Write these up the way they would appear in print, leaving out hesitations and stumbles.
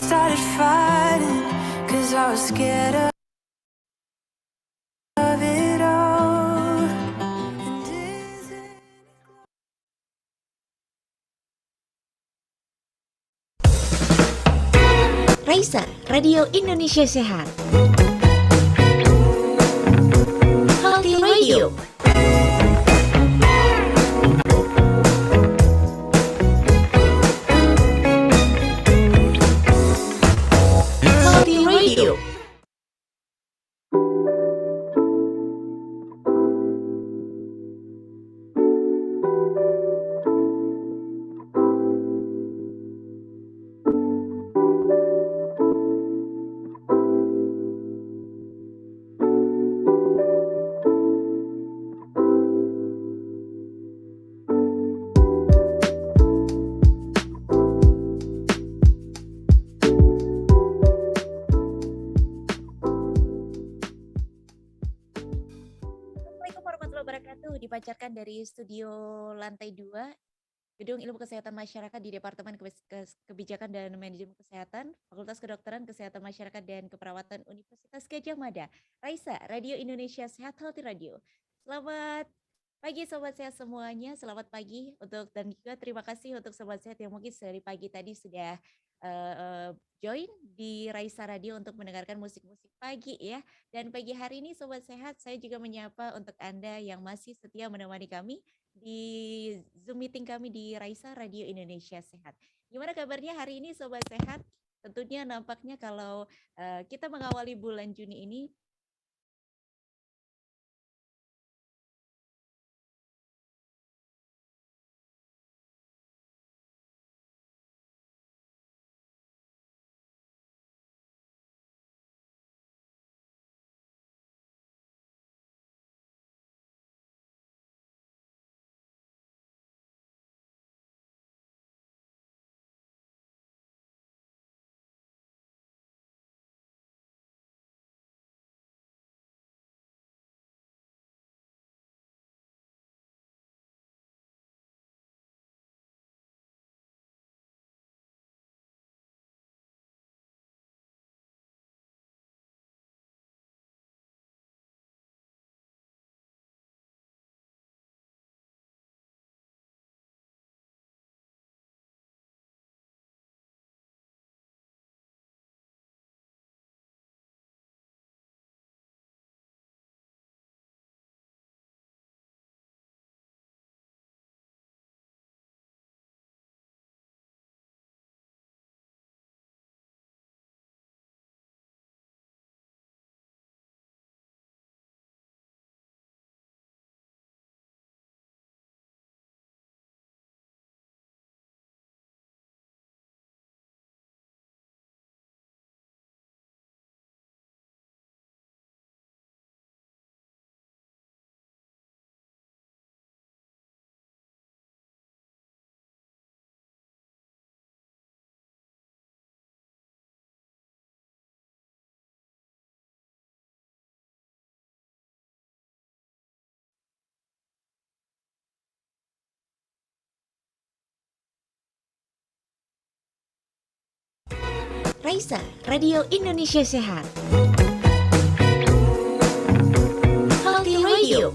started fighting, 'cause I was scared of it all. And is it Raisa, Radio Indonesia Sehat. Healthy Radio. Healthy Radio. Assalamualaikum warahmatullahi wabarakatuh. Dipancarkan dari studio lantai 2, Gedung Ilmu Kesehatan Masyarakat di Departemen Kebijakan dan Manajemen Kesehatan, Fakultas Kedokteran Kesehatan Masyarakat dan Keperawatan Universitas Gadjah Mada. Raisa, Radio Indonesia Sehat Healthy Radio. Selamat pagi Sobat Sehat semuanya, selamat pagi dan juga terima kasih untuk Sobat Sehat yang mungkin dari pagi tadi sudah join di Raisa Radio untuk mendengarkan musik-musik pagi ya. Dan pagi hari ini Sobat Sehat, saya juga menyapa untuk Anda yang masih setia menemani kami di Zoom meeting kami di Raisa Radio Indonesia Sehat. Gimana kabarnya hari ini Sobat Sehat? Tentunya nampaknya kalau kita mengawali bulan Juni ini Raisa, Radio Indonesia Sehat. Healthy Radio.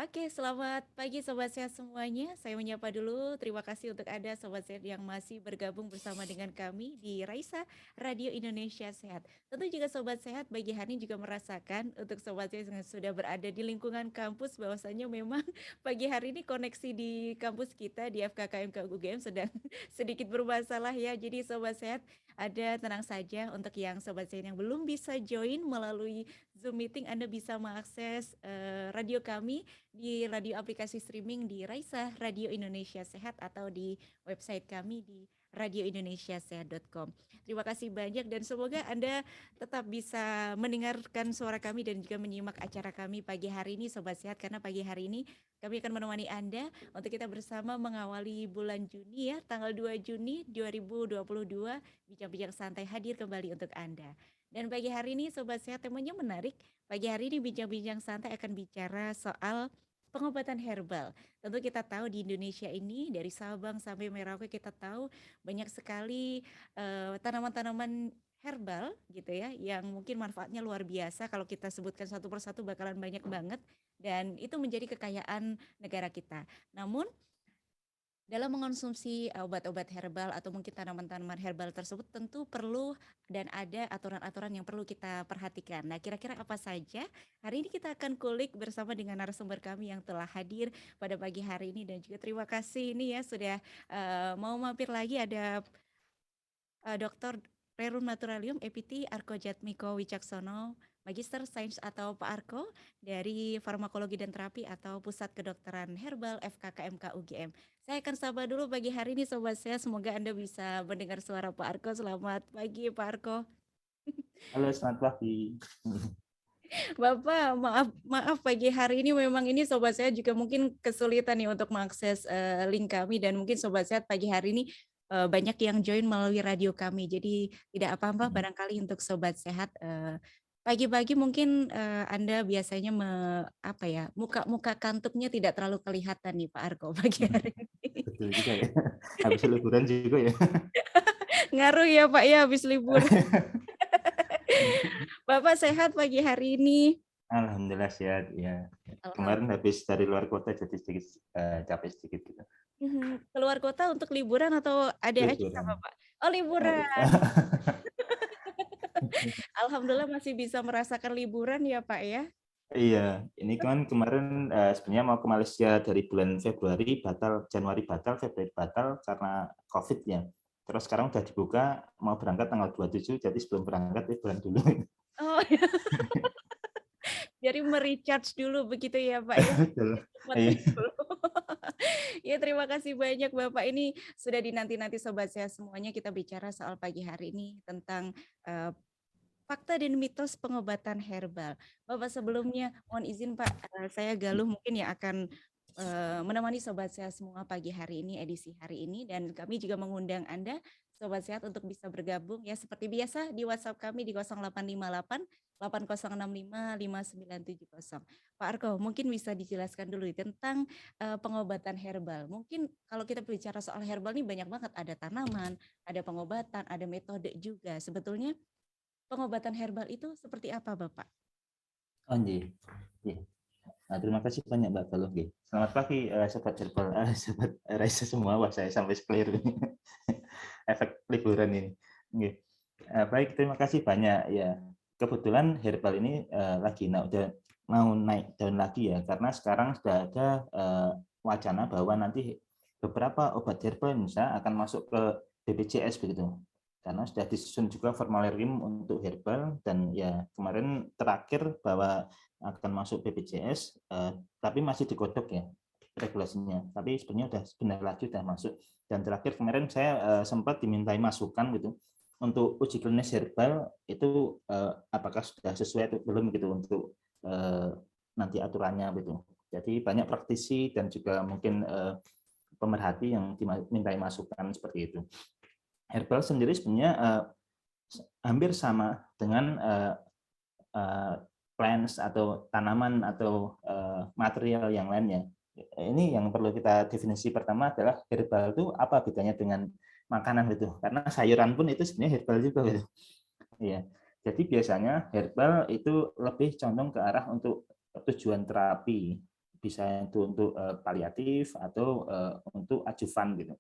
Oke, selamat pagi Sobat Sehat semuanya. Saya menyapa dulu. Terima kasih untuk Anda Sobat Sehat yang masih bergabung bersama dengan kami di Raisa Radio Indonesia Sehat. Tentu juga Sobat Sehat pagi hari ini juga merasakan untuk Sobat Sehat yang sudah berada di lingkungan kampus bahwasanya memang pagi hari ini koneksi di kampus kita di FKKMK UGM sedang sedikit bermasalah ya. Jadi Sobat Sehat ada tenang saja untuk yang Sobat Sehat yang belum bisa join melalui Zoom meeting Anda bisa mengakses radio kami di radio aplikasi streaming di Raisa Radio Indonesia Sehat atau di website kami di radioindonesiasehat.com. Terima kasih banyak dan semoga Anda tetap bisa mendengarkan suara kami dan juga menyimak acara kami pagi hari ini Sobat Sehat, karena pagi hari ini kami akan menemani Anda untuk kita bersama mengawali bulan Juni ya, tanggal 2 Juni 2022, bincang-bincang santai hadir kembali untuk Anda. Dan pagi hari ini Sobat Sehat temanya menarik. Pagi hari ini bincang-bincang santai akan bicara soal pengobatan herbal. Tentu kita tahu di Indonesia ini dari Sabang sampai Merauke kita tahu banyak sekali tanaman-tanaman herbal gitu ya yang mungkin manfaatnya luar biasa, kalau kita sebutkan satu persatu bakalan banyak banget dan itu menjadi kekayaan negara kita. Namun dalam mengonsumsi obat-obat herbal atau mungkin tanaman-tanaman herbal tersebut tentu perlu dan ada aturan-aturan yang perlu kita perhatikan. Nah, kira-kira apa saja? Hari ini kita akan kulik bersama dengan narasumber kami yang telah hadir pada pagi hari ini dan juga terima kasih ini ya sudah mau mampir lagi ada Dr. Rerum Naturalium EPT Arko Jatmiko Wicaksono, Magister Sains atau Pak Arko dari Farmakologi dan Terapi atau Pusat Kedokteran Herbal FKKMK UGM. Saya akan sapa dulu pagi hari ini Sobat Sehat, semoga Anda bisa mendengar suara Pak Arko. Selamat pagi Pak Arko. Halo, selamat pagi. Bapak, maaf maaf pagi hari ini memang ini Sobat Sehat juga mungkin kesulitan nih untuk mengakses link kami dan mungkin Sobat Sehat pagi hari ini banyak yang join melalui radio kami. Jadi tidak apa-apa barangkali untuk Sobat Sehat pagi-pagi mungkin Anda biasanya apa ya, muka-muka kantuknya tidak terlalu kelihatan nih Pak Arko pagi hari ini. Betul juga ya. Habis liburan juga ya. Ngaruh ya Pak ya habis libur. Bapak sehat pagi hari ini? Alhamdulillah sehat ya. Kemarin habis dari luar kota jadi sedikit capek sedikit gitu. Keluar kota untuk liburan atau ada acara Bapak? Oh liburan. Alhamdulillah masih bisa merasakan liburan ya Pak ya. Iya, ini kan kemarin sebenarnya mau ke Malaysia dari bulan Februari batal, Januari batal, Februari batal karena COVID ya. Terus sekarang udah dibuka, mau berangkat tanggal 27, jadi sebelum berangkat liburan dulu. Oh. Jadi merecharge dulu begitu ya Pak ya. Ya terima kasih banyak Bapak, ini sudah dinanti-nanti Sobat Sehat semuanya, kita bicara soal pagi hari ini tentang fakta dan mitos pengobatan herbal. Bapak sebelumnya mohon izin Pak, saya Galuh mungkin yang akan menemani Sobat Sehat semua pagi hari ini, edisi hari ini, dan kami juga mengundang Anda Sobat Sehat untuk bisa bergabung ya seperti biasa di WhatsApp kami di 0858 8065 5970. Pak Arko, mungkin bisa dijelaskan dulu tentang pengobatan herbal. Mungkin kalau kita bicara soal herbal ini banyak banget, ada tanaman, ada pengobatan, ada metode juga. Sebetulnya pengobatan herbal itu seperti apa, Bapak? Oh, iya. Nah, terima kasih banyak Mbak Galuh. Selamat pagi sobat herbal, sobat Raisa semua. Wah, saya sampai clear ini. Efek liburan ini. Baik, terima kasih banyak ya. Kebetulan herbal ini lagi mau naik daun lagi ya, karena sekarang sudah ada wacana bahwa nanti beberapa obat herbal Indonesia akan masuk ke BPJS begitu. Karena sudah disusun juga formularium untuk herbal dan ya kemarin terakhir bahwa akan masuk BPJS, tapi masih digodok ya regulasinya. Tapi sebenarnya sebentar lagi sudah masuk. Dan terakhir kemarin saya sempat dimintai masukan gitu untuk uji klinis herbal itu apakah sudah sesuai atau belum gitu untuk nanti aturannya gitu. Jadi banyak praktisi dan juga mungkin pemerhati yang dimintai masukan seperti itu. Herbal sendiri sebenarnya hampir sama dengan plants atau tanaman atau material yang lainnya. Ini yang perlu kita definisi pertama adalah herbal itu apa bedanya dengan makanan gitu. Karena sayuran pun itu sebenarnya herbal juga gitu. Iya. Jadi biasanya herbal itu lebih condong ke arah untuk tujuan terapi. bisa itu untuk paliatif atau untuk ajuvan gitu.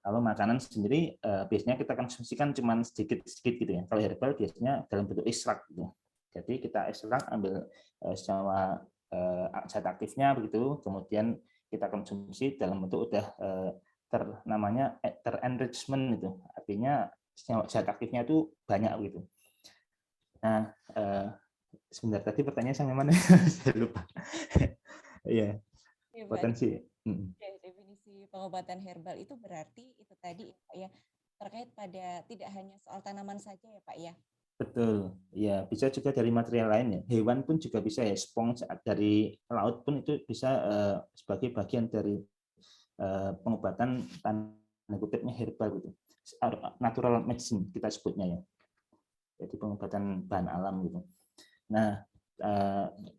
Kalau makanan sendiri biasanya kita konsumsikan cuma sedikit-sedikit gitu ya. Kalau herbal biasanya dalam bentuk ekstrak gitu. Jadi kita ekstrak ambil senyawa zat aktifnya begitu, kemudian kita konsumsi dalam bentuk udah namanya terenrichment itu. Artinya senyawa zat aktifnya itu banyak gitu. Nah, sebentar tadi pertanyaan sampai mana? Saya lupa. Iya, Ya, Pak. potensi. Definisi pengobatan herbal itu berarti itu tadi ya, Pak ya, terkait pada tidak hanya soal tanaman saja ya Pak ya. Betul, ya bisa juga dari material lain ya. Hewan pun juga bisa ya, spons dari laut pun itu bisa sebagai bagian dari pengobatan tanda kutipnya herbal gitu. Natural medicine kita sebutnya ya. Jadi pengobatan bahan alam gitu. Nah,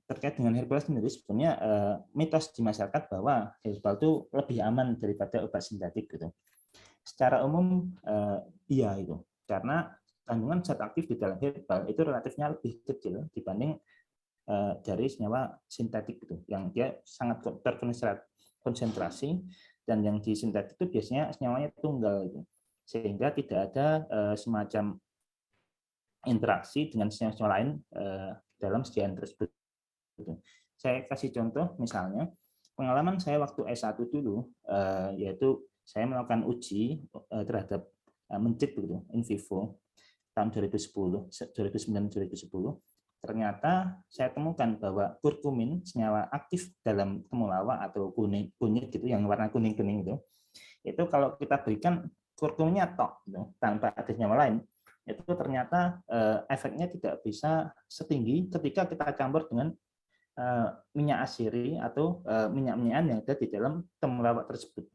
terkait dengan herbal sendiri sebenarnya mitos di masyarakat bahwa herbal itu lebih aman daripada obat sintetik gitu. Secara umum iya itu, karena kandungan zat aktif di dalam herbal itu relatifnya lebih kecil dibanding dari senyawa sintetik itu, yang dia sangat terkonsentrasi, dan yang di sintetik itu biasanya senyawanya tunggal gitu. Sehingga tidak ada semacam interaksi dengan senyawa lain dalam sediaan tersebut. Saya kasih contoh misalnya pengalaman saya waktu S1 dulu, yaitu saya melakukan uji terhadap mencit begitu, in vivo tahun 2010, 2009-2010. Ternyata saya temukan bahwa kurkumin, senyawa aktif dalam temulawak atau kunyit gitu, yang warna kuning-kuning itu kalau kita berikan kurkuminnya tok gitu, tanpa ada senyawa lain, itu ternyata efeknya tidak bisa setinggi ketika kita campur dengan minyak asiri atau minyak-minyakan yang ada di dalam temulawak tersebut.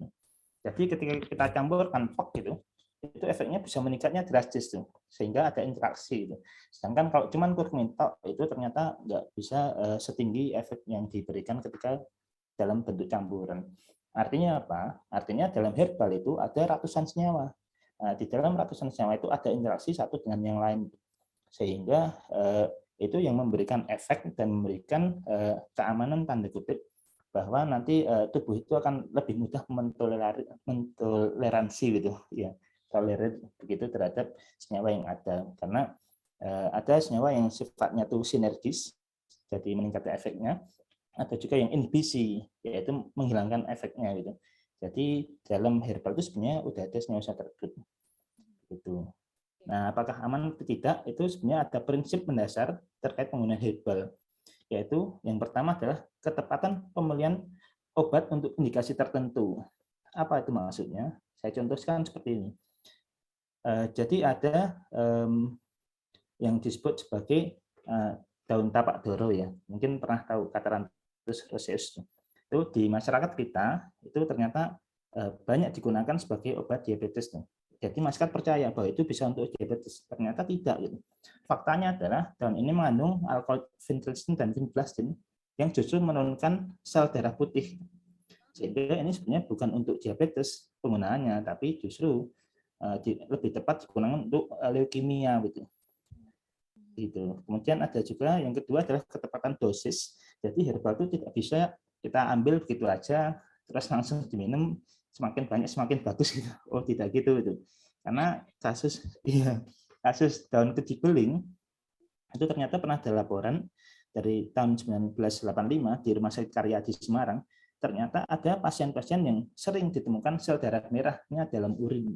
Jadi ketika kita campurkan pok gitu, itu efeknya bisa meningkatnya drastis tuh, sehingga ada interaksi gitu. Sedangkan kalau cuman kurkumin tok itu ternyata nggak bisa setinggi efek yang diberikan ketika dalam bentuk campuran. Artinya apa? Artinya dalam herbal itu ada ratusan senyawa. Nah, di dalam ratusan senyawa itu ada interaksi satu dengan yang lain, sehingga itu yang memberikan efek dan memberikan keamanan tanda kutip bahwa nanti tubuh itu akan lebih mudah mentoleransi gitu ya, tolerate begitu terhadap senyawa yang ada, karena ada senyawa yang sifatnya tuh sinergis jadi meningkatkan efeknya, ada juga yang inhibisi yaitu menghilangkan efeknya gitu. Jadi dalam herbal itu sebenarnya udah ada senyawa tersebut gitu. Nah, apakah aman atau tidak, itu sebenarnya ada prinsip mendasar terkait penggunaan herbal, yaitu yang pertama adalah ketepatan pemilihan obat untuk indikasi tertentu. Apa itu maksudnya? Saya contohkan seperti ini. Jadi ada yang disebut sebagai daun tapak doro ya. Mungkin pernah tahu Catharandrus roseus. Itu di masyarakat kita itu ternyata banyak digunakan sebagai obat diabetes. Jadi masyarakat percaya bahwa itu bisa untuk diabetes, ternyata tidak gitu. Faktanya adalah daun ini mengandung alkohol vincristine dan vinblastine yang justru menurunkan sel darah putih. Sehingga ini sebenarnya bukan untuk diabetes penggunaannya, tapi justru lebih tepat digunakan untuk leukemia gitu. Gitu. Kemudian ada juga yang kedua adalah ketepatan dosis. Jadi herbal itu tidak bisa kita ambil begitu aja terus langsung diminum, semakin banyak semakin bagus gitu. Oh, tidak gitu itu. Karena kasus daun keji beling itu ternyata pernah ada laporan dari tahun 1985 di Rumah Sakit Karya di Semarang, ternyata ada pasien-pasien yang sering ditemukan sel darah merahnya dalam urin.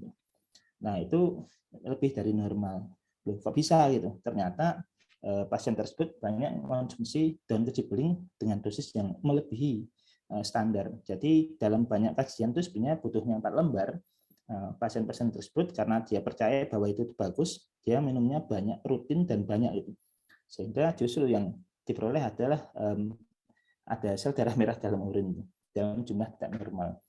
Nah, itu lebih dari normal. Loh, kok bisa gitu? Ternyata pasien tersebut banyak mengonsumsi daun keji beling dengan dosis yang melebihi standar. Jadi dalam banyak kajian itu sebenarnya butuhnya 4 lembar. Pasien-pasien tersebut karena dia percaya bahwa itu bagus, dia minumnya banyak, rutin dan banyak itu. Sehingga justru yang diperoleh adalah ada sel darah merah dalam urin dalam jumlah tidak normal.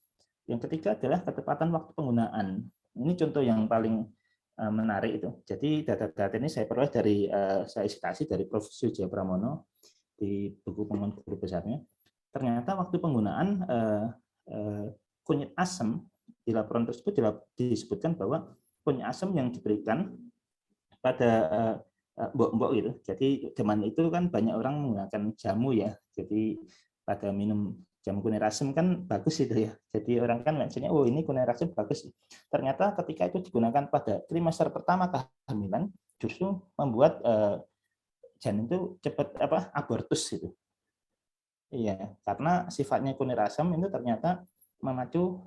Yang ketiga adalah ketepatan waktu penggunaan. Ini contoh yang paling menarik itu. Jadi data-data ini saya peroleh dari saya citasi dari Prof. Sujaya Pramono di buku pengembangan guru besarnya. Ternyata waktu penggunaan kunyit asam di laporan tersebut disebutkan bahwa kunyit asam yang diberikan pada mbok-mbok gitu. Jadi zaman itu kan banyak orang menggunakan jamu ya. Jadi pada minum jamu kunyit kan bagus itu ya. Jadi orang kan maksudnya, oh ini kunyit bagus. Ternyata ketika itu digunakan pada trimester pertama kehamilan, justru membuat janin itu cepat abortus gitu. Iya, karena sifatnya kunyit asam itu ternyata memacu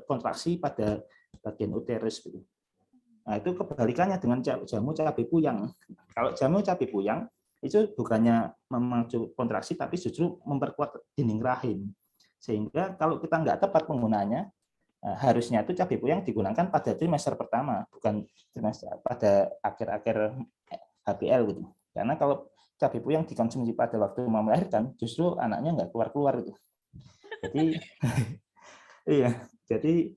kontraksi pada bagian uterus gitu. Nah, itu kebalikannya dengan jamu cabai puyang. Kalau jamu cabai puyang itu bukannya memacu kontraksi, tapi justru memperkuat dinding rahim. Sehingga kalau kita nggak tepat penggunaannya, harusnya itu cabai puyang digunakan pada trimester pertama, bukan trimester pada akhir-akhir HPL gitu. Karena kalau cabai puyang dikonsumsi pada waktu mau melahirkan, justru anaknya nggak keluar-keluar gitu. Jadi iya, jadi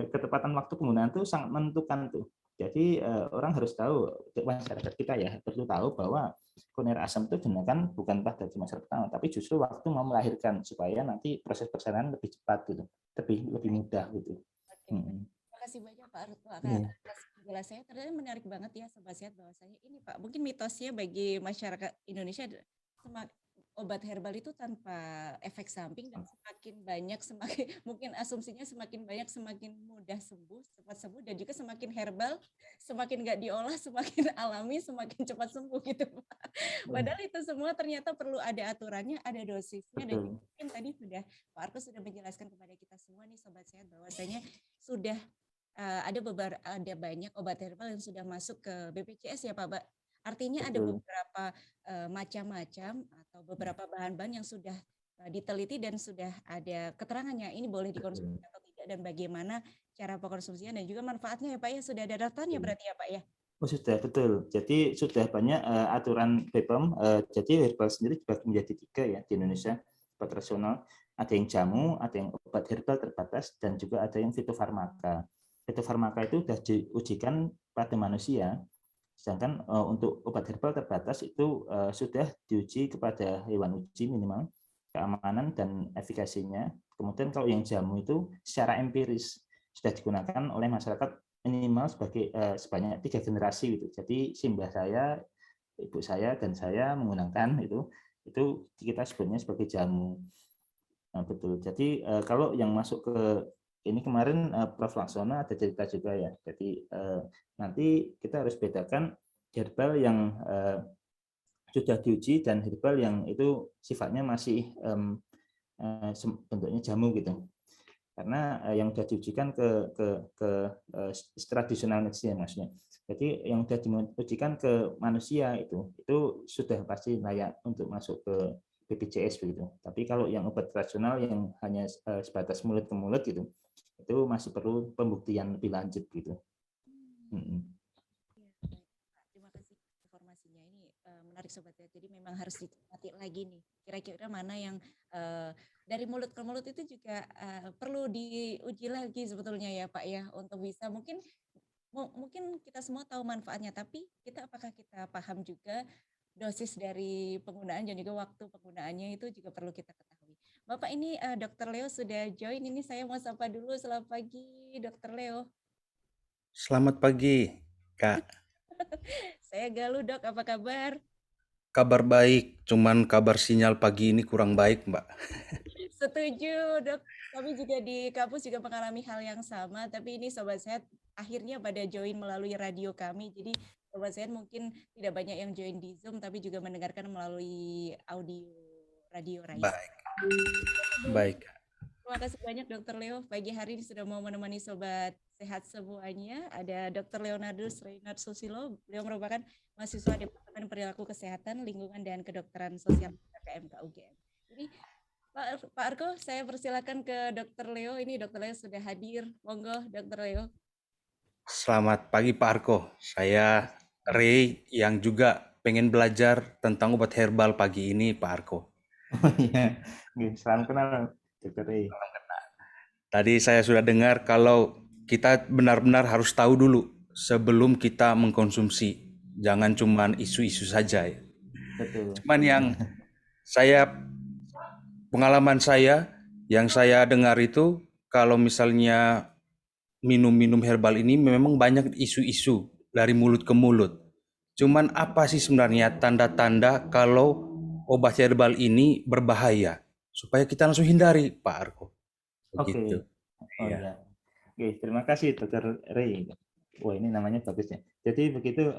ketepatan waktu penggunaan itu sangat menentukan tuh. Jadi orang harus tahu, masyarakat kita ya perlu tahu bahwa kunyit asam itu digunakan bukan pada trimester pertama, tapi justru waktu mau melahirkan supaya nanti proses persalinan lebih cepat gitu, lebih mudah gitu. Oke. Terima kasih banyak Pak Arko atas penjelasannya. Ternyata menarik banget ya Sobat Sehat, bahwasanya ini Pak, mungkin mitosnya bagi masyarakat Indonesia obat herbal itu tanpa efek samping, dan semakin banyak mungkin asumsinya semakin banyak semakin mudah sembuh, cepat sembuh, dan juga semakin herbal semakin nggak diolah semakin alami semakin cepat sembuh gitu Pak. Padahal itu semua ternyata perlu ada aturannya, ada dosisnya, dan mungkin tadi Pak Arko sudah menjelaskan kepada kita semua nih Sobat Sehat, bahwasanya sudah ada banyak obat herbal yang sudah masuk ke BPJS ya Pak. Artinya ada beberapa macam-macam atau beberapa bahan-bahan yang sudah diteliti dan sudah ada keterangannya ini boleh dikonsumsi atau tidak, dan bagaimana cara pengkonsumsinya dan juga manfaatnya ya Pak ya. Sudah ada daftarnya berarti ya Pak ya? Oh sudah, betul. Jadi sudah banyak aturan BPOM. Jadi herbal sendiri dibagi menjadi 3 ya di Indonesia, obat rasional. Ada yang jamu, ada yang obat herbal terbatas, dan juga ada yang fitofarmaka. Fitofarmaka itu sudah diujikan pada manusia. Sedangkan untuk obat herbal terbatas itu sudah diuji kepada hewan uji minimal keamanan dan efikasinya. Kemudian kalau yang jamu itu secara empiris sudah digunakan oleh masyarakat minimal sebanyak 3 generasi gitu. Jadi simbah saya, ibu saya, dan saya menggunakan itu kita sebutnya sebagai jamu. Nah, betul. Jadi kalau yang masuk ke ini kemarin Prof. Laksono ada cerita juga ya. Jadi nanti kita harus bedakan herbal yang sudah diuji dan herbal yang itu sifatnya masih bentuknya jamu gitu. Karena yang sudah diujikan ke tradisional medicine maksudnya. Jadi yang sudah diujikan ke manusia itu sudah pasti layak untuk masuk ke BPJS begitu. Tapi kalau yang obat tradisional yang hanya sebatas mulut ke mulut gitu, itu masih perlu pembuktian lebih lanjut gitu. Terima kasih informasinya, ini menarik Sobat ya. Jadi memang harus dicermati lagi nih, kira-kira mana yang dari mulut ke mulut itu juga perlu diuji lagi sebetulnya ya Pak ya, untuk bisa mungkin kita semua tahu manfaatnya, tapi apakah kita paham juga dosis dari penggunaan dan juga waktu penggunaannya itu juga perlu kita ketahui. Bapak ini Dr. Leo sudah join, ini saya mau sapa dulu. Selamat pagi Dr. Leo. Selamat pagi Kak. Saya Galuh Dok, apa kabar? Kabar baik, cuman kabar sinyal pagi ini kurang baik Mbak. Setuju Dok, kami juga di kampus juga mengalami hal yang sama, tapi ini Sobat Sehat akhirnya pada join melalui radio kami, jadi Sobat Sehat mungkin tidak banyak yang join di Zoom, tapi juga mendengarkan melalui audio radio Raisa. Baik. Terima kasih banyak Dr. Leo, pagi hari ini sudah mau menemani Sobat Sehat semuanya. Ada Dr. Leonardus Reynard Susilo, beliau merupakan mahasiswa Departemen Perilaku Kesehatan, Lingkungan dan Kedokteran Sosial KPMK UGM. Jadi Pak Arko, saya persilakan ke Dr. Leo. Ini Dr. Leo sudah hadir. Monggo, Dr. Leo. Selamat pagi Pak Arko. Saya Ray yang juga pengen belajar tentang obat herbal pagi ini Pak Arko. Oh iya, salam kenal Dr. Ray. Tadi saya sudah dengar kalau kita benar-benar harus tahu dulu sebelum kita mengkonsumsi. Jangan cuma isu-isu saja ya. Betul. Cuman yang pengalaman saya yang saya dengar itu kalau misalnya minum-minum herbal ini memang banyak isu-isu dari mulut ke mulut. Cuman apa sih sebenarnya tanda-tanda kalau obat herbal ini berbahaya? Supaya kita langsung hindari, Pak Arko. Begitu. Oke. Oh Iya. ya. Oke, terima kasih Dr. Ray. Wah, ini namanya bagus ya. Jadi begitu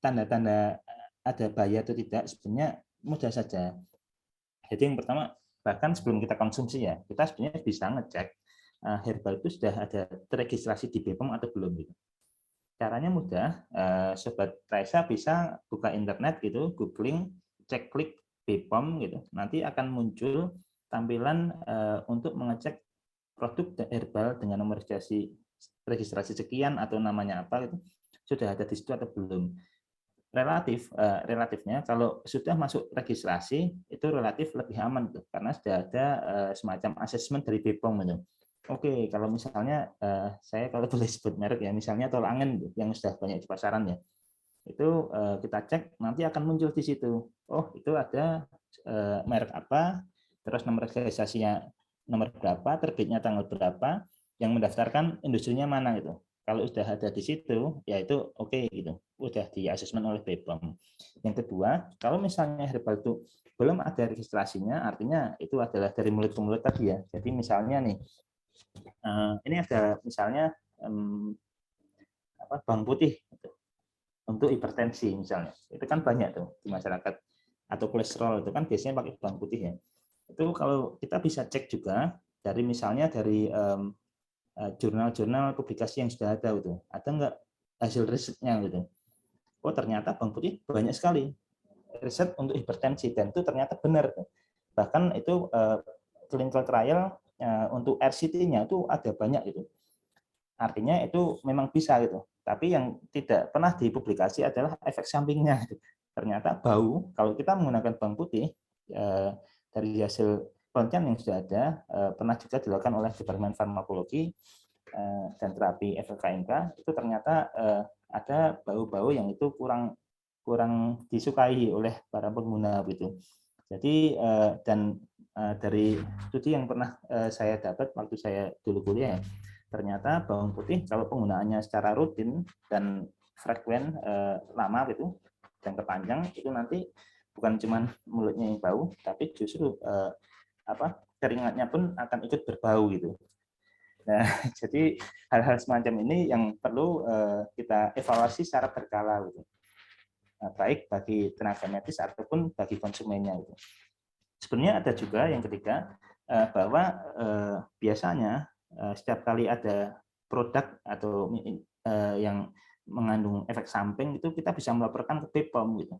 tanda-tanda ada bahaya atau tidak sebenarnya mudah saja. Jadi yang pertama, bahkan sebelum kita konsumsi ya, kita sebenarnya bisa ngecek herbal itu sudah ada terregistrasi di BPOM atau belum gitu. Caranya mudah, Sobat Raisa bisa buka internet gitu, googling, cek klik BPOM gitu. Nanti akan muncul tampilan untuk mengecek produk herbal dengan nomor registrasi sekian atau namanya apa itu sudah ada di situ atau belum. Relatifnya kalau sudah masuk registrasi itu relatif lebih aman tuh, karena sudah ada semacam asesmen dari BPOM itu. Oke, kalau misalnya saya kalau boleh sebut merek ya, misalnya tol angin yang sudah banyak di pasaran ya, itu kita cek nanti akan muncul di situ. Oh, itu ada merek apa, terus nomor registrasinya nomor berapa, terbitnya tanggal berapa, yang mendaftarkan industrinya mana gitu. Kalau sudah ada di situ, ya itu oke gitu, udah di asesmen oleh BPOM. Yang kedua, kalau misalnya herbal itu belum ada registrasinya, artinya itu adalah dari mulut ke mulut tadi ya. Jadi misalnya nih, ini ada misalnya bawang putih gitu, untuk hipertensi misalnya, itu kan banyak tuh di masyarakat, atau kolesterol itu kan biasanya pakai bawang putih ya. Itu kalau kita bisa cek juga dari misalnya dari jurnal-jurnal publikasi yang sudah ada gitu, ada nggak hasil risetnya gitu. Oh ternyata bawang putih banyak sekali riset untuk hipertensi dan itu ternyata benar. Bahkan itu clinical trial untuk RCT-nya itu ada banyak gitu. Artinya itu memang bisa gitu. Tapi yang tidak pernah dipublikasi adalah efek sampingnya. Ternyata bau, kalau kita menggunakan bawang putih, dari hasil penelitian yang sudah ada, pernah juga dilakukan oleh Departemen Farmakologi dan Terapi FKIMK, itu ternyata ada bau-bau yang itu kurang disukai oleh para pengguna gitu. Jadi dan dari studi yang pernah saya dapat waktu saya dulu kuliah, ternyata bawang putih kalau penggunaannya secara rutin dan frekuen lama gitu dan panjang, itu nanti bukan cuma mulutnya yang bau, tapi justru keringatnya pun akan ikut berbau gitu. Nah, jadi hal-hal semacam ini yang perlu kita evaluasi secara berkala gitu. Baik bagi tenaga medis ataupun bagi konsumennya gitu. Sebenarnya ada juga yang ketiga, bahwa biasanya setiap kali ada produk atau yang mengandung efek samping itu kita bisa melaporkan ke BPOM gitu.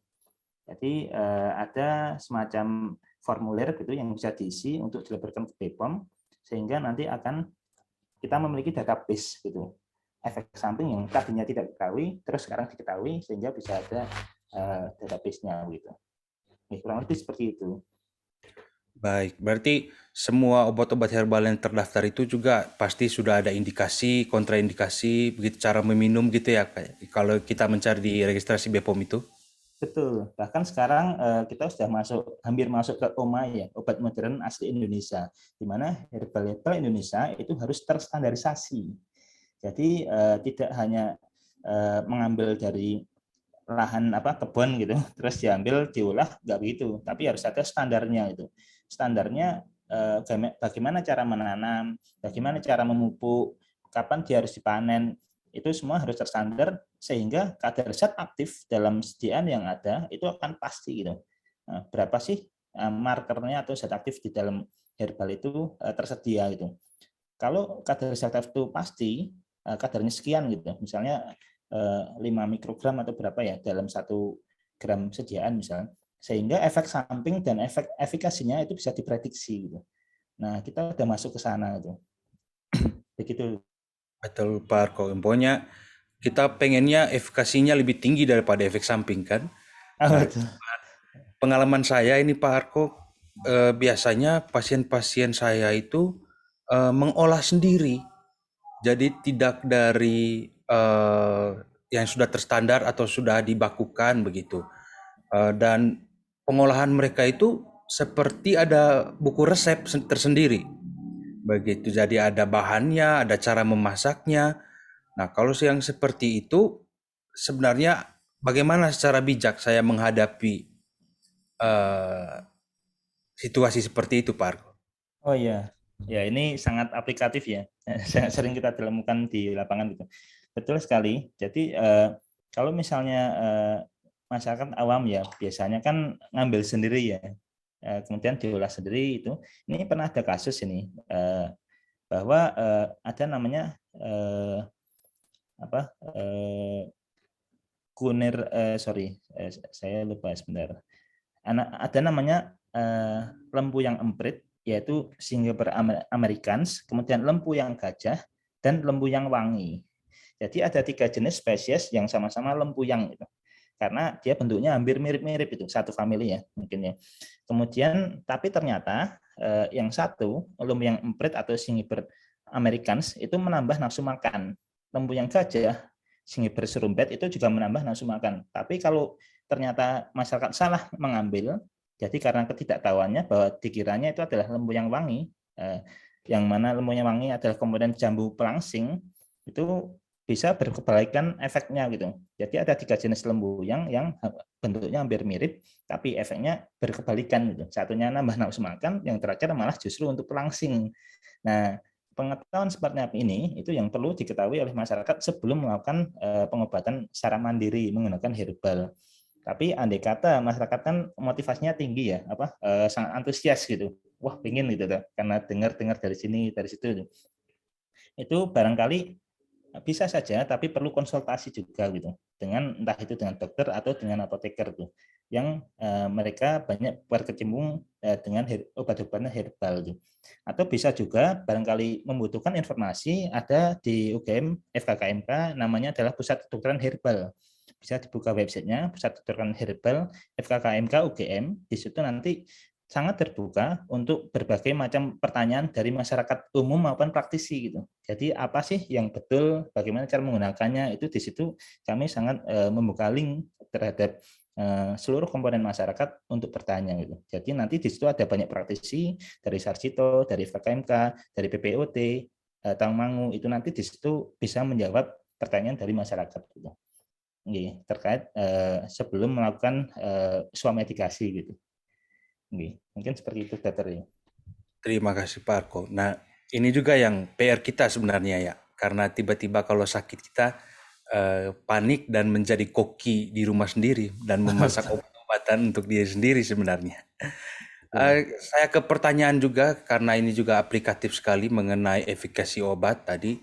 Jadi ada semacam formulir gitu yang bisa diisi untuk dilaporkan ke BPOM sehingga nanti akan kita memiliki database gitu. Efek samping yang tadinya tidak diketahui terus sekarang diketahui sehingga bisa ada database-nya gitu. Kurang lebih seperti itu. Baik, berarti semua obat-obat herbal yang terdaftar itu juga pasti sudah ada indikasi, kontraindikasi, begitu cara meminum gitu ya, kayak kalau kita mencari di registrasi BPOM itu. Betul. Bahkan sekarang kita sudah hampir masuk ke OMA ya, obat modern asli Indonesia, di mana herbal-herbal Indonesia itu harus terstandarisasi. Jadi tidak hanya mengambil dari lahan kebun gitu, terus diambil diolah, nggak begitu, tapi harus ada standarnya itu. Standarnya bagaimana cara menanam, bagaimana cara memupuk, kapan dia harus dipanen, itu semua harus terstandar sehingga kadar zat aktif dalam sediaan yang ada itu akan pasti gitu. Nah, berapa sih markernya atau zat aktif di dalam herbal itu tersedia gitu. Kalau kadar zat aktif itu pasti, kadarnya sekian gitu, misalnya 5 mikrogram atau berapa ya dalam 1 gram sediaan misalnya, sehingga efek samping dan efek efikasinya itu bisa diprediksi gitu. Nah, kita udah masuk ke sana itu. Begitu. Betul Pak Arko, pokoknya kita pengennya efikasinya lebih tinggi daripada efek samping kan. Nah, pengalaman saya ini Pak Arko, biasanya pasien-pasien saya itu mengolah sendiri. Jadi tidak dari yang sudah terstandar atau sudah dibakukan begitu. Dan pengolahan mereka itu seperti ada buku resep tersendiri. Begitu, jadi ada bahannya, ada cara memasaknya. Nah, kalau yang seperti itu sebenarnya bagaimana secara bijak saya menghadapi eh, situasi seperti itu, Pak Arko? Oh iya, ya ini sangat aplikatif ya. Sangat sering kita temukan di lapangan gitu. Betul sekali. Jadi kalau misalnya masyarakat awam ya biasanya kan ngambil sendiri ya, kemudian diolah sendiri itu. Ini pernah ada kasus ini bahwa ada namanya apa kunir sorry saya lupa sebentar. Ada namanya lempu yang emprit, yaitu Singaper americans, kemudian lempu yang gajah, dan lempu yang wangi. Jadi ada 3 jenis spesies yang sama-sama lempu yang itu. Karena dia bentuknya hampir mirip-mirip itu, satu famili ya mungkin ya. Kemudian tapi ternyata yang satu, lempu yang emprit atau Singaper americans itu menambah nafsu makan. Lempu yang gajah, Singaper serumpet itu juga menambah nafsu makan. Tapi kalau ternyata masyarakat salah mengambil, jadi karena ketidaktahuannya bahwa dikiranya itu adalah lembu yang wangi, yang mana lembu yang wangi adalah komponen jambu pelangsing, itu bisa berkebalikan efeknya gitu. Jadi ada 3 jenis lembu yang bentuknya hampir mirip, tapi efeknya berkebalikan gitu. Satunya nambah nafsu makan, yang terakhir malah justru untuk pelangsing. Nah, pengetahuan seperti ini itu yang perlu diketahui oleh masyarakat sebelum melakukan pengobatan secara mandiri menggunakan herbal. Tapi andai kata masyarakat kan motivasinya tinggi ya, sangat antusias gitu. Wah, pingin gitu karena dengar dari sini, dari situ. Itu barangkali bisa saja, tapi perlu konsultasi juga gitu dengan entah itu dengan dokter atau dengan apoteker tuh, yang mereka banyak berkecimpung dengan obat-obatan herbal tuh. Atau bisa juga barangkali membutuhkan informasi, ada di UGM FKKMK namanya adalah Pusat Kedokteran Herbal. Bisa dibuka websitenya Pusat Kedokteran Herbal FKKMK UGM. Di situ nanti sangat terbuka untuk berbagai macam pertanyaan dari masyarakat umum maupun praktisi gitu. Jadi apa sih yang betul, bagaimana cara menggunakannya, itu di situ kami sangat membuka link terhadap seluruh komponen masyarakat untuk bertanya gitu. Jadi nanti di situ ada banyak praktisi dari Sarjito, dari FKMK, dari PPOT, Tangmangu, itu nanti di situ bisa menjawab pertanyaan dari masyarakat gitu. Terkait sebelum melakukan swamedikasi gitu. Mungkin seperti itu dokter. Terima kasih Pak Arko. Nah, ini juga yang PR kita sebenarnya ya, karena tiba-tiba kalau sakit kita panik dan menjadi koki di rumah sendiri dan memasak obat-obatan untuk diri sendiri sebenarnya. Saya ke pertanyaan juga karena ini juga aplikatif sekali mengenai efikasi obat tadi.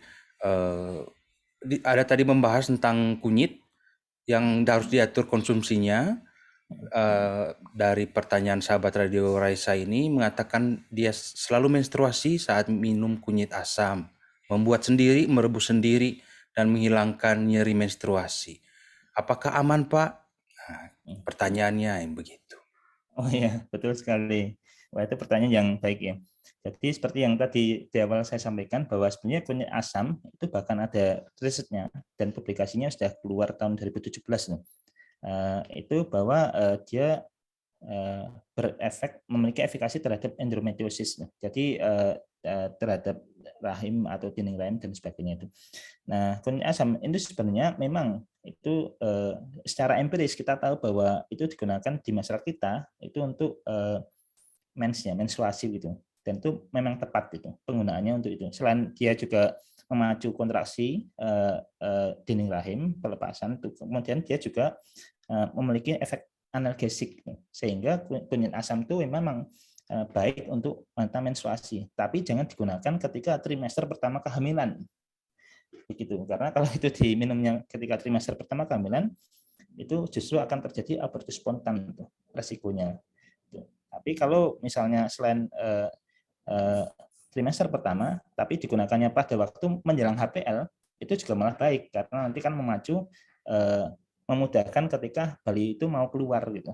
Ada tadi membahas tentang kunyit yang harus diatur konsumsinya. Dari pertanyaan sahabat Radio Raisa ini mengatakan dia selalu menstruasi saat minum kunyit asam, membuat sendiri, merebus sendiri, dan menghilangkan nyeri menstruasi. Apakah aman, Pak? Nah, pertanyaannya yang begitu. Oh iya, betul sekali. Wah, itu pertanyaan yang baik ya. Jadi seperti yang tadi di awal saya sampaikan bahwa sebenarnya kunyit asam itu bahkan ada risetnya dan publikasinya sudah keluar tahun 2017 nih. Itu bahwa dia memiliki efikasi terhadap endometriosis. Jadi terhadap rahim atau dinding rahim dan sebagainya itu. Nah, kunyit asam itu sebenarnya memang itu secara empiris kita tahu bahwa itu digunakan di masyarakat kita itu untuk menstruasi gitu. Dan itu memang tepat itu penggunaannya untuk itu. Selain dia juga memacu kontraksi dinding rahim, pelepasan itu, kemudian dia juga memiliki efek analgesik, sehingga kunyit asam itu memang baik untuk wanita menstruasi, tapi jangan digunakan ketika trimester pertama kehamilan. Begitu, karena kalau itu diminumnya ketika trimester pertama kehamilan, itu justru akan terjadi abortus spontan itu resikonya. Tapi kalau misalnya selain trimester pertama, tapi digunakannya pada waktu menjelang HPL, itu juga malah baik karena nanti kan memacu memudahkan ketika bayi itu mau keluar gitu,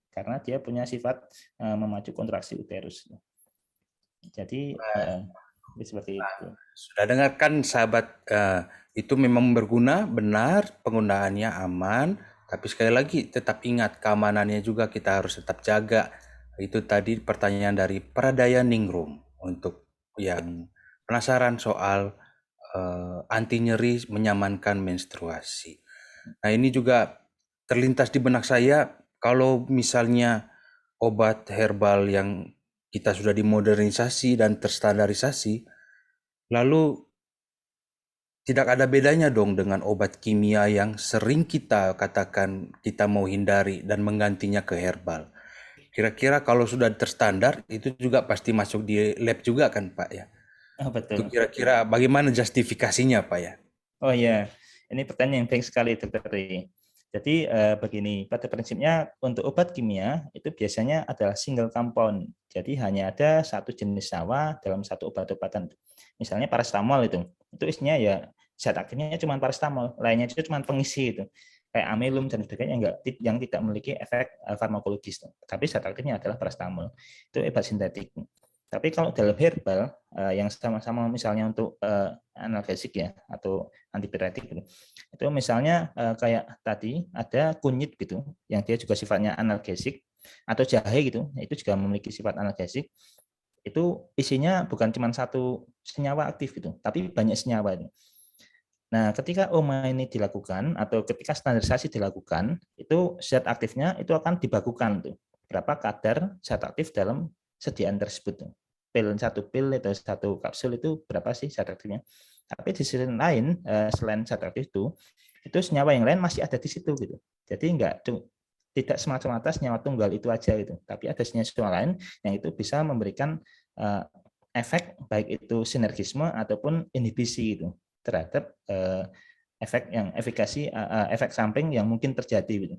karena dia punya sifat memacu kontraksi uterus. Jadi seperti itu. Sudah dengarkan sahabat, itu memang berguna, benar, penggunaannya aman, tapi sekali lagi tetap ingat keamanannya juga kita harus tetap jaga. Itu tadi pertanyaan dari Pradaya Ningrum untuk yang penasaran soal anti nyeri menyamankan menstruasi. Nah ini juga terlintas di benak saya, kalau misalnya obat herbal yang kita sudah dimodernisasi dan terstandarisasi, lalu tidak ada bedanya dong dengan obat kimia yang sering kita katakan kita mau hindari dan menggantinya ke herbal. Kira-kira kalau sudah terstandar, itu juga pasti masuk di lab juga kan Pak ya? Itu Betul. kira-kira bagaimana justifikasinya Pak ya? Oh iya, ini pertanyaan yang baik sekali Dr. Ri. Jadi begini, pada prinsipnya untuk obat kimia itu biasanya adalah single compound. Jadi hanya ada satu jenis senyawa dalam satu obat-obatan. Misalnya paracetamol itu isinya ya zat aktifnya cuma paracetamol, lainnya itu cuma pengisi itu. Kayak amilum dan sebagainya yang tidak memiliki efek farmakologis. Tapi zat aktifnya adalah paracetamol. Itu obat sintetik. Tapi kalau dalam herbal yang sama-sama misalnya untuk analgesik ya atau antipiretik gitu. Itu misalnya kayak tadi ada kunyit gitu yang dia juga sifatnya analgesik atau jahe gitu, itu juga memiliki sifat analgesik. Itu isinya bukan cuma satu senyawa aktif gitu, tapi banyak senyawa itu. Nah, ketika OMA ini dilakukan atau ketika standarisasi dilakukan, itu zat aktifnya itu akan dibakukan tuh. Berapa kadar zat aktif dalam sediaan tersebut tuh. Satu pil atau satu kapsul itu berapa sih zat aktifnya? Tapi di sisi lain selain zat aktif itu senyawa yang lain masih ada di situ gitu. Jadi tidak semata-mata senyawa tunggal itu aja gitu, tapi ada senyawa lain yang itu bisa memberikan efek baik itu sinergisme ataupun inhibisi itu terhadap efek samping yang mungkin terjadi gitu.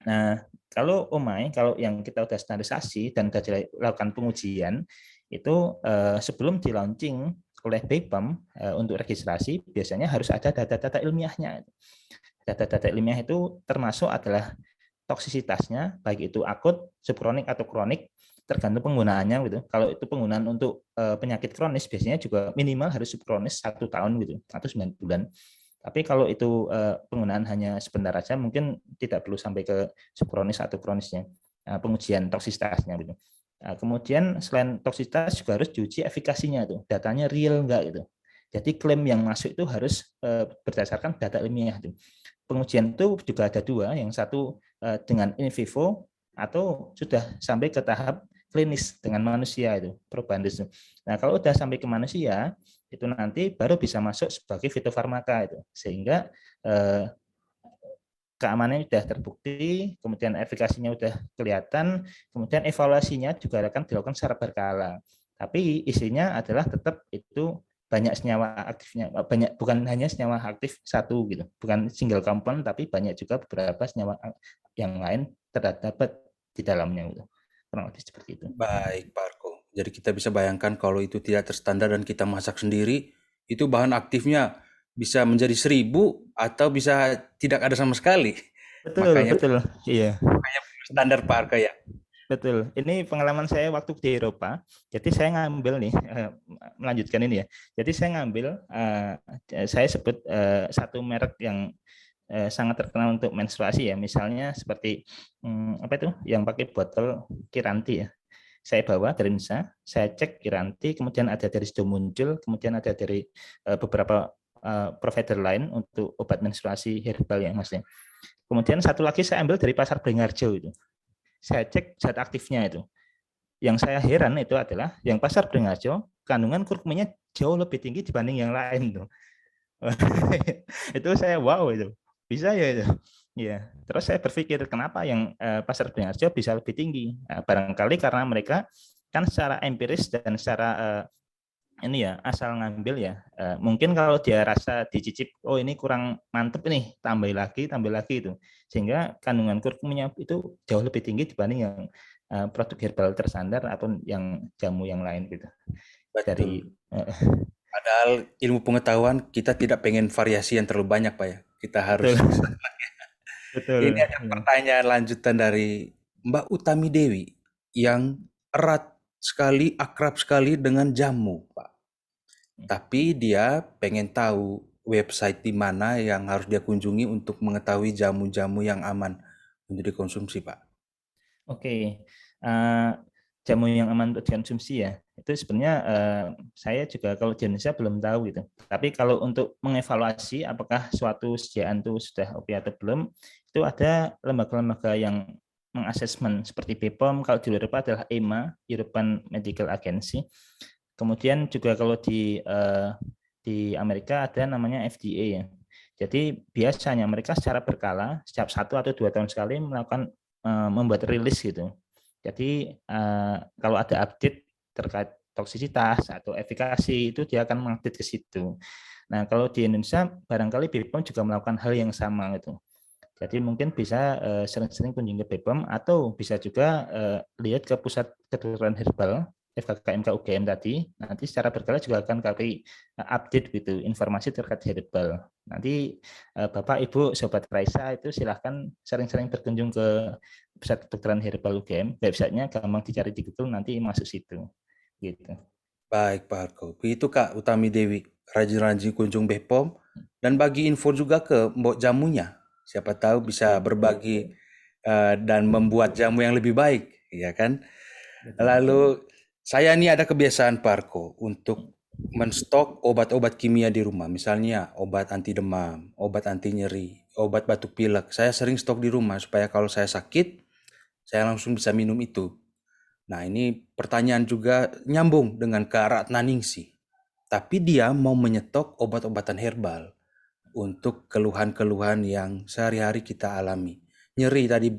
Nah, kalau kalau yang kita udah standarisasi dan sudah dilakukan pengujian itu sebelum di launching oleh BPOM untuk registrasi biasanya harus ada data-data ilmiahnya. Data-data ilmiah itu termasuk adalah toksisitasnya, baik itu akut, subkronik atau kronik, tergantung penggunaannya gitu. Kalau itu penggunaan untuk penyakit kronis biasanya juga minimal harus subkronis 1 tahun gitu atau 9 bulan. Tapi kalau itu penggunaan hanya sebentar saja mungkin tidak perlu sampai ke subkronis atau kronisnya. Pengujian toksisitasnya gitu. Nah, kemudian selain toksisitas juga harus diuji efikasinya tuh, datanya real enggak gitu. Jadi klaim yang masuk itu harus berdasarkan data ilmiah tuh. Pengujian itu juga ada dua, yang satu dengan in vivo atau sudah sampai ke tahap klinis dengan manusia itu perubahan itu. Nah, kalau udah sampai ke manusia itu nanti baru bisa masuk sebagai fitofarmaka itu, sehingga keamanannya sudah terbukti, kemudian efikasinya sudah kelihatan, kemudian evaluasinya juga akan dilakukan secara berkala. Tapi isinya adalah tetap itu banyak senyawa aktifnya, bukan hanya senyawa aktif satu gitu, bukan single compound, tapi banyak juga beberapa senyawa yang lain terdapat di dalamnya gitu. Kurang lebih seperti itu. Baik Pak Arko. Jadi kita bisa bayangkan kalau itu tidak terstandar dan kita masak sendiri, itu bahan aktifnya bisa menjadi 1000 atau bisa tidak ada sama sekali. Makanya Betul, iya. Standar Pak Arko ya. Betul. Ini pengalaman saya waktu di Eropa. Jadi saya ngambil nih, melanjutkan ini ya. Jadi saya ngambil, saya sebut satu merek yang sangat terkenal untuk menstruasi ya. Misalnya seperti apa itu, yang pakai botol Kiranti ya. Saya bawa dari Indonesia, saya cek Kiranti, kemudian ada dari Sido Muncul, kemudian ada dari beberapa provider lain untuk obat menstruasi herbal ya Mas. Kemudian satu lagi saya ambil dari pasar Beringharjo itu. Saya cek zat aktifnya itu. Yang saya heran itu adalah yang pasar Beringharjo kandungan kurkuminnya jauh lebih tinggi dibanding yang lain tuh. Itu saya wow itu. Bisa ya itu. Ya, terus saya berpikir kenapa yang pasar Beringharjo bisa lebih tinggi? Nah, barangkali karena mereka kan secara empiris dan secara ini ya asal ngambil ya. Mungkin kalau dia rasa dicicip, oh ini kurang mantep nih, tambah lagi itu, sehingga kandungan kurkuminnya itu jauh lebih tinggi dibanding yang produk herbal terstandar atau yang jamu yang lain gitu. Betul. Padahal ilmu pengetahuan kita tidak pengen variasi yang terlalu banyak Pak ya. Kita harus. Betul. Ini ada pertanyaan lanjutan dari Mbak Utami Dewi yang erat sekali, akrab sekali dengan jamu, Pak. Tapi dia pengen tahu website di mana yang harus dia kunjungi untuk mengetahui jamu-jamu yang aman untuk dikonsumsi, Pak. Oke. jamu yang aman untuk dikonsumsi ya. Itu sebenarnya saya juga kalau di Indonesia belum tahu gitu. Tapi kalau untuk mengevaluasi apakah suatu sediaan itu sudah oke atau belum, itu ada lembaga-lembaga yang mengasesmen seperti BPOM, kalau di Eropa adalah EMA, European Medical Agency. Kemudian juga kalau di Amerika ada namanya FDA ya. Jadi biasanya mereka secara berkala setiap 1 atau 2 tahun sekali melakukan membuat rilis gitu. Jadi kalau ada update terkait toksisitas atau efikasi itu dia akan mengupdate ke situ. Nah kalau di Indonesia barangkali BPOM juga melakukan hal yang sama gitu. Jadi mungkin bisa sering-sering kunjungi ke BPOM atau bisa juga lihat ke pusat kedokteran herbal FKKMK UGM tadi. Nanti secara berkala juga akan kami update gitu informasi terkait herbal. Nanti Bapak Ibu Sobat Raisa itu silahkan sering-sering berkunjung ke pusat kedokteran herbal UGM. Websitenya gampang dicari di Google, nanti masuk situ. Gitu. Baik Pak Arko, begitu Kak Utami Dewi, rajin-rajin kunjung BPOM dan bagi info juga ke Mbok jamunya. Siapa tahu bisa berbagi dan membuat jamu yang lebih baik, ya kan? Lalu saya ini ada kebiasaan Pak Arko untuk menstok obat-obat kimia di rumah. Misalnya obat anti demam, obat anti nyeri, obat batuk pilek. Saya sering stok di rumah supaya kalau saya sakit, saya langsung bisa minum itu. Nah ini pertanyaan juga nyambung dengan Kak Ratna Ningsih. Tapi dia mau menyetok obat-obatan herbal untuk keluhan-keluhan yang sehari-hari kita alami. Nyeri tadi,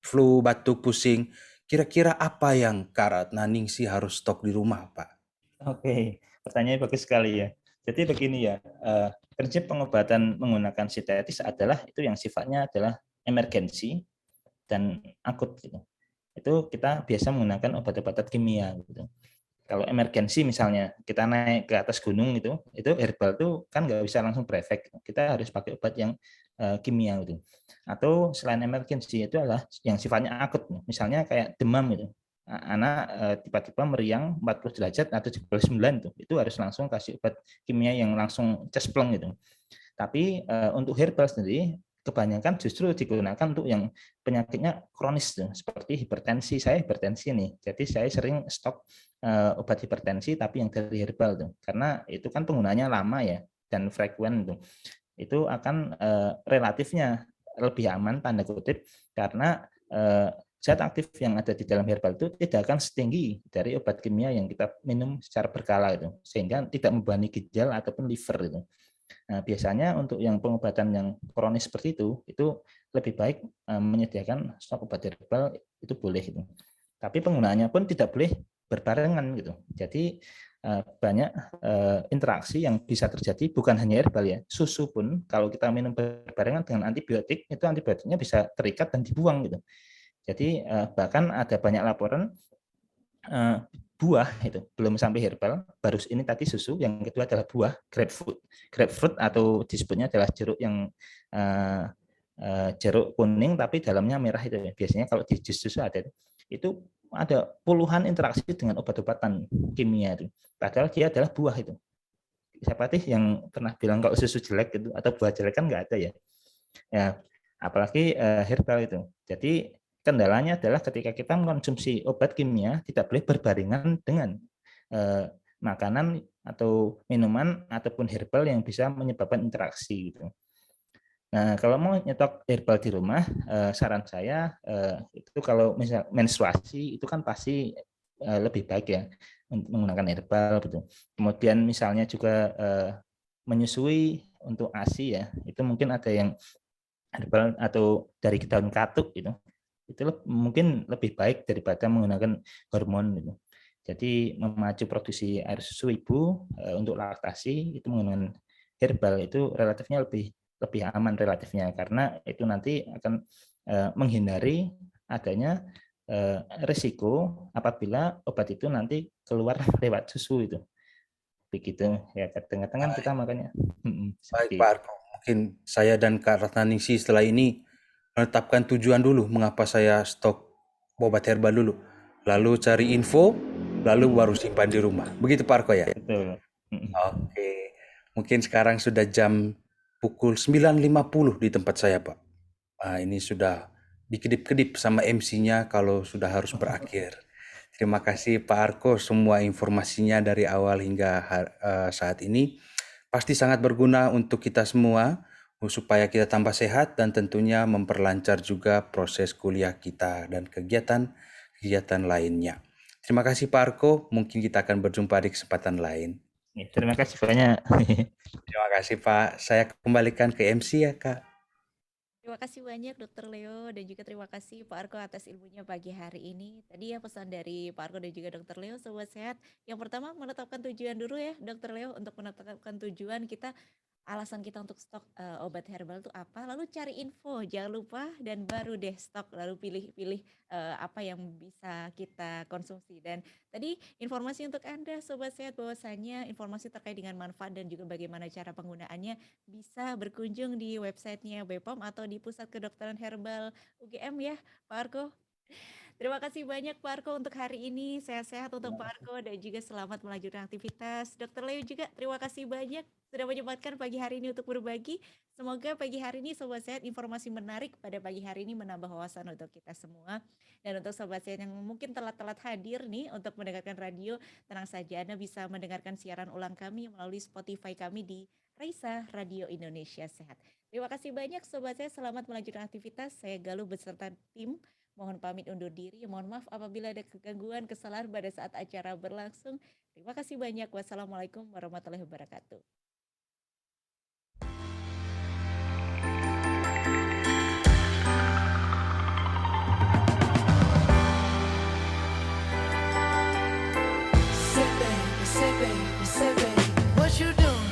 flu, batuk, pusing. Kira-kira apa yang Kak Ratna Ningsih harus stok di rumah, Pak? Oke, pertanyaannya bagus sekali ya. Jadi begini ya, prinsip pengobatan menggunakan sintetis adalah itu yang sifatnya adalah emergensi dan akut gitu. Itu kita biasa menggunakan obat-obatan kimia gitu. Kalau emergensi misalnya kita naik ke atas gunung itu herbal itu kan nggak bisa langsung berefek. Kita harus pakai obat yang kimia gitu. Atau selain emergensi itu adalah yang sifatnya akut. Misalnya kayak demam gitu. Anak tiba-tiba meriang 40 derajat atau 39 itu harus langsung kasih obat kimia yang langsung cespleng gitu. Tapi untuk herbal sendiri kebanyakan justru digunakan untuk yang penyakitnya kronis tuh, seperti hipertensi. Saya hipertensi nih, jadi saya sering stok obat hipertensi tapi yang dari herbal tuh, karena itu kan penggunanya lama ya dan frekuen tuh. Itu akan relatifnya lebih aman tanda kutip karena zat aktif yang ada di dalam herbal itu tidak akan setinggi dari obat kimia yang kita minum secara berkala itu, sehingga tidak membebani ginjal ataupun liver itu. Nah, biasanya untuk yang pengobatan yang kronis seperti itu lebih baik menyediakan stok obat herbal itu boleh gitu. Tapi penggunaannya pun tidak boleh berbarengan gitu. Jadi banyak interaksi yang bisa terjadi bukan hanya herbal ya. Susu pun kalau kita minum berbarengan dengan antibiotik, itu antibiotiknya bisa terikat dan dibuang gitu. Jadi bahkan ada banyak laporan buah itu belum sampai herbal, baru ini tadi susu, yang kedua adalah buah grapefruit atau disebutnya adalah jeruk yang jeruk kuning tapi dalamnya merah itu biasanya kalau di jus susu itu ada puluhan interaksi dengan obat-obatan kimia itu, padahal dia adalah buah itu. Siapa sih yang pernah bilang kalau susu jelek itu atau buah jelek, kan nggak ada ya. Apalagi herbal itu. Jadi kendalanya adalah ketika kita mengkonsumsi obat kimia tidak boleh berbarengan dengan makanan atau minuman ataupun herbal yang bisa menyebabkan interaksi gitu. Nah, kalau mau nyetok herbal di rumah, saran saya itu kalau misal menstruasi itu kan pasti lebih baik ya menggunakan herbal gitu. Kemudian misalnya juga menyusui untuk ASI ya, itu mungkin ada yang herbal atau dari daun katuk gitu. Itu mungkin lebih baik daripada menggunakan hormon gitu. Jadi memacu produksi air susu ibu untuk laktasi itu menggunakan herbal itu relatifnya lebih aman relatifnya, karena itu nanti akan menghindari adanya risiko apabila obat itu nanti keluar lewat susu itu. Begitu ya, kadang-kadang kita makanya Baik Pak Arko, mungkin saya dan Kak Ratna Ningsih setelah ini menetapkan tujuan dulu mengapa saya stok obat herbal dulu, lalu cari info, lalu baru simpan di rumah. Begitu Pak Arko ya? betul. Oke, mungkin sekarang sudah jam pukul 9.50 di tempat saya Pak. Nah, ini sudah dikedip-kedip sama MC-nya kalau sudah harus berakhir. Terima kasih Pak Arko, semua informasinya dari awal hingga saat ini pasti sangat berguna untuk kita semua supaya kita tambah sehat dan tentunya memperlancar juga proses kuliah kita dan kegiatan lainnya. Terima kasih Pak Arko, mungkin kita akan berjumpa di kesempatan lain. Ya, terima kasih banyak. Terima kasih Pak, saya kembalikan ke MC ya Kak. Terima kasih banyak Dr. Leo dan juga terima kasih Pak Arko atas ilmunya pagi hari ini. Tadi ya pesan dari Pak Arko dan juga Dr. Leo, sobat sehat. Yang pertama menetapkan tujuan dulu ya Dr. Leo, untuk menetapkan tujuan kita. Alasan kita untuk stok obat herbal itu apa, lalu cari info, jangan lupa, dan baru deh stok, lalu pilih-pilih apa yang bisa kita konsumsi. Dan tadi informasi untuk Anda Sobat Sehat bahwasanya informasi terkait dengan manfaat dan juga bagaimana cara penggunaannya bisa berkunjung di websitenya BPOM atau di Pusat Kedokteran Herbal UGM ya Pak Arko. Terima kasih banyak Pak Arko untuk hari ini. Sehat-sehat untuk Pak Arko dan juga selamat melanjutkan aktivitas. Dr. Leo juga terima kasih banyak sudah menyempatkan pagi hari ini untuk berbagi. Semoga pagi hari ini Sobat Sehat informasi menarik pada pagi hari ini menambah wawasan untuk kita semua. Dan untuk Sobat Sehat yang mungkin telat-telat hadir nih untuk mendengarkan radio, tenang saja Anda bisa mendengarkan siaran ulang kami melalui Spotify kami di Raisa Radio Indonesia Sehat. Terima kasih banyak Sobat Sehat, selamat melanjutkan aktivitas. Saya Galuh beserta tim mohon pamit undur diri. Mohon maaf apabila ada kegangguan, kesalahan pada saat acara berlangsung. Terima kasih banyak. Wassalamualaikum warahmatullahi wabarakatuh. Say baby, what you doing?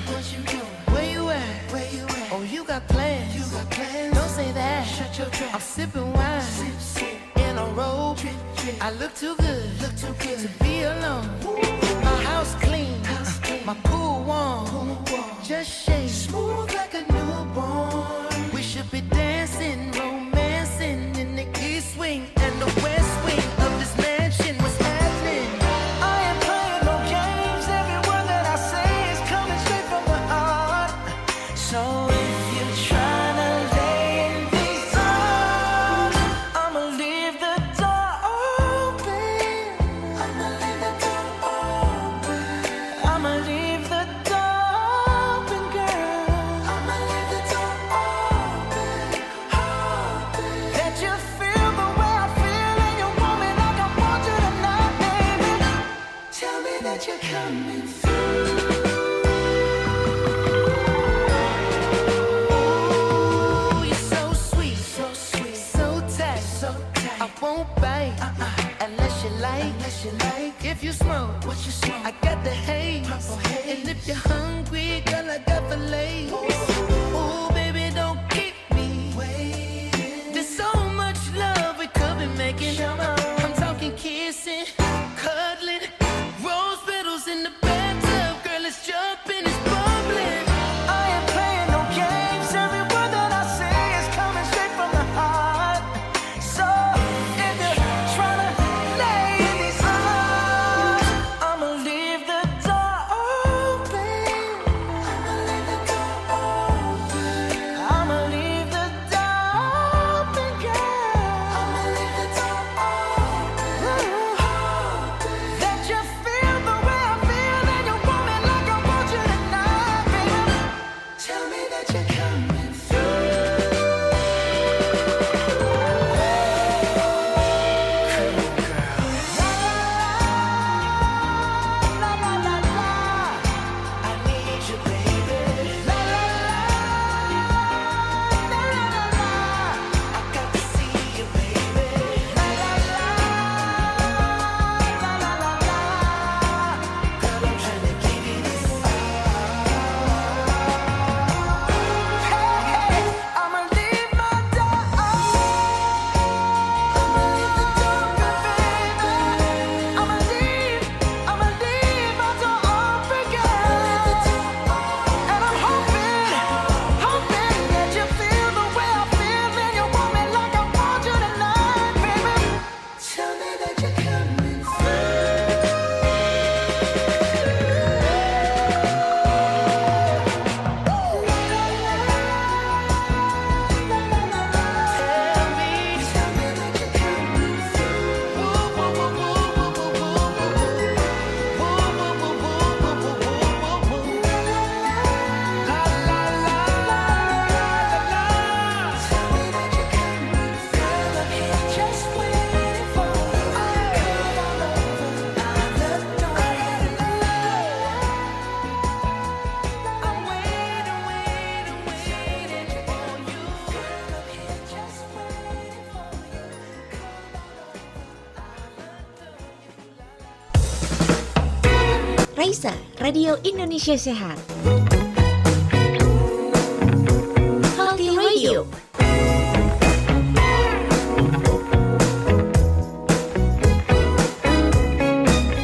Where you at? Oh, you got plans. Don't say that. Shut your trap. I'm sipping wine. In a robe. I look too good to be alone. My house clean. My pool warm. Just shake smooth like a newborn. We should be dancing, romancing in the east wing and the west wing of this mansion. What's happening? I ain't playing no games. Every word that I say is coming straight from the heart. So if you're trying to lay in these arms, I'ma leave the door open. I'ma leave the door open. I'ma leave the door open, girl. I'ma leave the door open. Oh. Raisa, Radio Indonesia Sehat.